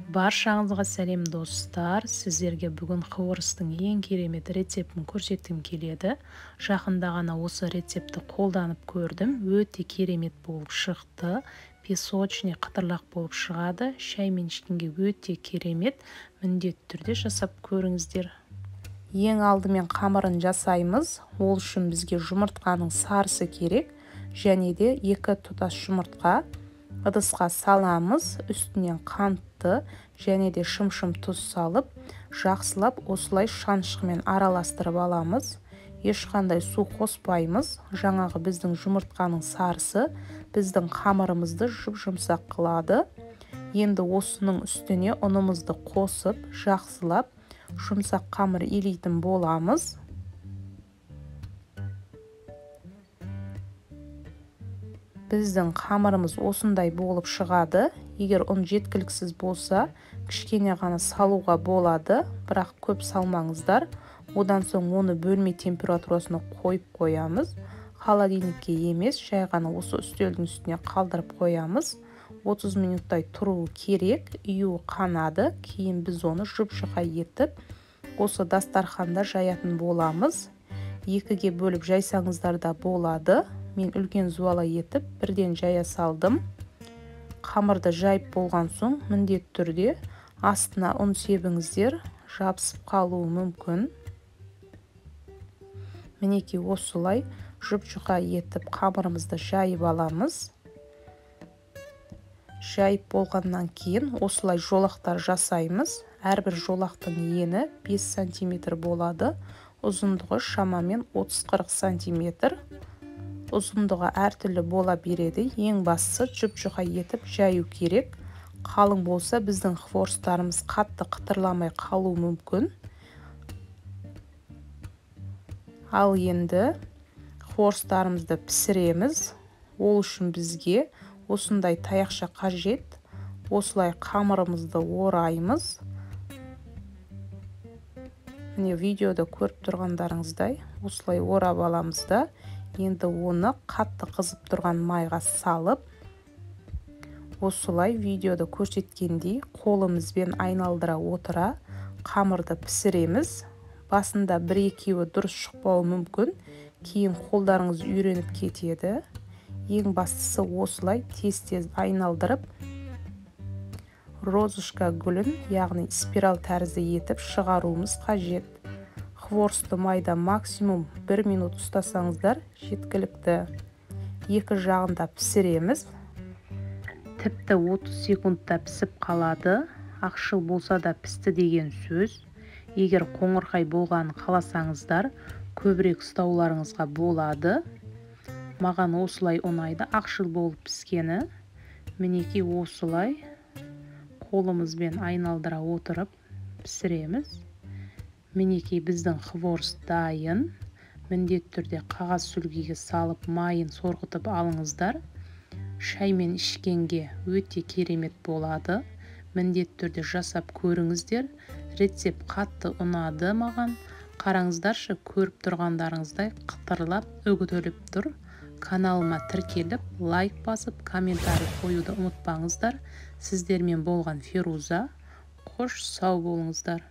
Баршаңызға сәлем достар. Сіздерге бүгін қуырыстың ең керемет рецептін көрсеткім келеді. Жақында ғана осы рецепті қолданып көрдім. Өте керемет болып шықты. Песочный қытырлақ болып шығады. Шаймен ішкенге өте керемет. Міндетті түрде жасап көріңіздер. Ең алдымен қамырын жасаймыз. Ол үшін бізге жұмыртқаның сарысы керек. Және де 2 тұтас жұмыртқа. Ыдысқа саламыз, үстінен қантты және де шым-шым тұз салып, жақсылап осылай шаншқымен араластырып аламыз. Ешқандай су қоспаймыз. Жаңағы біздің жұмыртқаның сарысы біздің қамырымызды жұп-жұмсақ қылады. Енді осының үстіне ұнымызды қосып, жақсылап жұмсақ қамыр илейтін боламыз. Біздің қамырымыз осындай болып шығады. Егер ұн жеткіліксіз болса, кішкене ғана салуға болады, бірақ көп салмаңыздар. Одан соң оны бөлме температурасына қойып қоямыз. Холодильникке емес, жай ғана осы үстелдің үстіне қалдырып қоямыз. 30 минуттай тұруы керек, үйі қанады. Кейін біз оны жұп-жұқа етіп, осы дастарханда жаятын боламыз. 2-ге бөліп жайсаңыздар да болады. Мен үлкен зуала етіп, бірден жая салдым. Қамырды жайып болған соң, міндетті түрде астына ұн себіңіздер, жабысып қалуы мүмкін. Мінекей осылай жұп-жұқа етіп қамырымызды жайып аламыз. Жайып болғаннан кейін осылай жолақтар жасаймыз. Әрбір жолақтың ені 5 см болады. Ұзындығы шамамен 30-40 см. Ұзындығы әртүрлі бола береді. Ең бастысы жұп-жұқа етіп жаю керек. Қалың болса біздің хворстарымыз қатты қытырламай қалуы мүмкін. Ал енді хворстарымызды пісіреміз. Ол үшін бізге осындай таяқша қажет. Осылай қамырымызды ораймыз. Міне видеода көріп тұрғандарыңыздай осылай орап аламыз да, енді оны қатты қызып тұрған майға салып, осылай видеода көрсеткендей қолымызбен айналдыра отыра қамырды пісіреміз. Басында 1-2 дұрыс шықпауы мүмкін, кейін қолдарыңыз үйреніп кетеді. Ең бастысы осылай тез-тез айналдырып, розышка гүлін, яғни спираль тәрізді етіп шығаруымыз қажет. Хворсты майда максимум 1 минут ұстасаңыздар жеткілікті. 2 жағында пісіреміз. Тіпті 30 секундта пісіп қалады. Ақшыл болса да пісті деген сөз. Егер қоңырқай болғанын қаласаңыздар, көбірек ұстауларыңызға болады. Маған осылай ұнайды, ақшыл болып піскені. Мінекей осылай қолымызбен айналдыра отырып пісіреміз. Мінекей біздің хворст дайын. Міндетті түрде қағаз сүлгіге салып майын сорғытып алыңыздар. Шаймен ішкенге өте керемет болады. Міндетті түрде жасап көріңіздер. Рецепт қатты ұнады маған. Қараңыздаршы, көріп тұрғандарыңыздай қытырлап, үгітіліп тұр. Каналыма тіркеліп, лайк басып, комментарий қоюды ұмытпаңыздар. Сіздермен болған Феруза. Қош сау болыңыздар.